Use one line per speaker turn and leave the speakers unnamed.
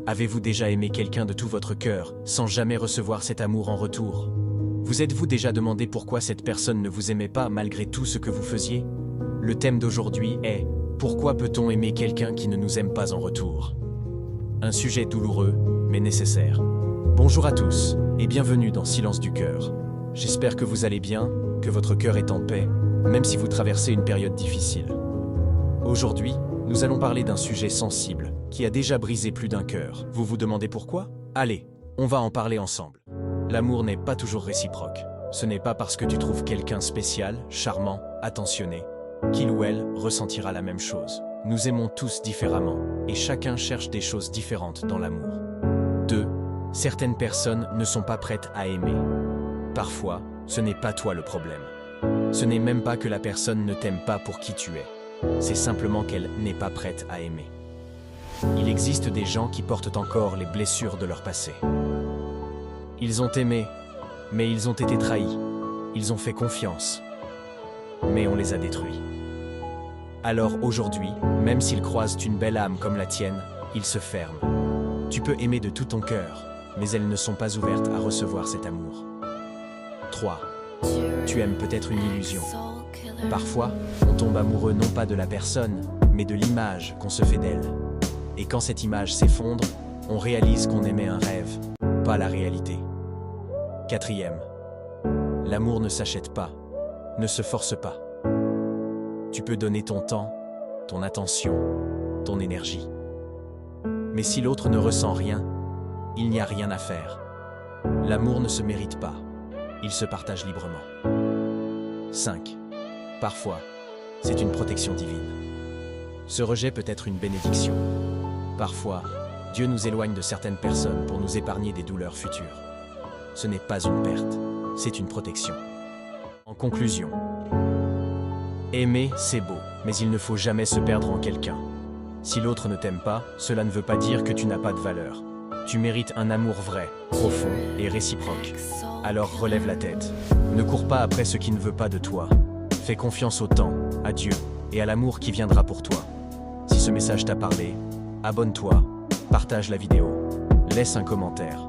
Avez-vous déjà aimé quelqu'un de tout votre cœur, sans jamais recevoir cet amour en retour? Vous êtes-vous déjà demandé pourquoi cette personne ne vous aimait pas malgré tout ce que vous faisiez? Le thème d'aujourd'hui est « Pourquoi peut-on aimer quelqu'un qui ne nous aime pas en retour ?» Un sujet douloureux, mais nécessaire. Bonjour à tous, et bienvenue dans Silence du cœur. J'espère que vous allez bien, que votre cœur est en paix, même si vous traversez une période difficile. Aujourd'hui, nous allons parler d'un sujet sensible, qui a déjà brisé plus d'un cœur. Vous vous demandez pourquoi? Allez, on va en parler ensemble. L'amour n'est pas toujours réciproque. Ce n'est pas parce que tu trouves quelqu'un spécial, charmant, attentionné, qu'il ou elle ressentira la même chose. Nous aimons tous différemment, et chacun cherche des choses différentes dans l'amour. 2. Certaines personnes ne sont pas prêtes à aimer. Parfois, ce n'est pas toi le problème. Ce n'est même pas que la personne ne t'aime pas pour qui tu es. C'est simplement qu'elle n'est pas prête à aimer. Il existe des gens qui portent encore les blessures de leur passé. Ils ont aimé, mais ils ont été trahis. Ils ont fait confiance, mais on les a détruits. Alors aujourd'hui, même s'ils croisent une belle âme comme la tienne, ils se ferment. Tu peux aimer de tout ton cœur, mais elles ne sont pas ouvertes à recevoir cet amour. 3. Tu aimes peut-être une illusion. Parfois, on tombe amoureux non pas de la personne, mais de l'image qu'on se fait d'elle. Et quand cette image s'effondre, on réalise qu'on aimait un rêve, pas la réalité. 4. L'amour ne s'achète pas, ne se force pas. Tu peux donner ton temps, ton attention, ton énergie. Mais si l'autre ne ressent rien, il n'y a rien à faire. L'amour ne se mérite pas, il se partage librement. 5. Parfois, c'est une protection divine. Ce rejet peut être une bénédiction. Parfois, Dieu nous éloigne de certaines personnes pour nous épargner des douleurs futures. Ce n'est pas une perte, c'est une protection. En conclusion, aimer, c'est beau, mais il ne faut jamais se perdre en quelqu'un. Si l'autre ne t'aime pas, cela ne veut pas dire que tu n'as pas de valeur. Tu mérites un amour vrai, profond et réciproque. Alors relève la tête. Ne cours pas après ce qui ne veut pas de toi. Fais confiance au temps, à Dieu et à l'amour qui viendra pour toi. Si ce message t'a parlé, abonne-toi, partage la vidéo, laisse un commentaire.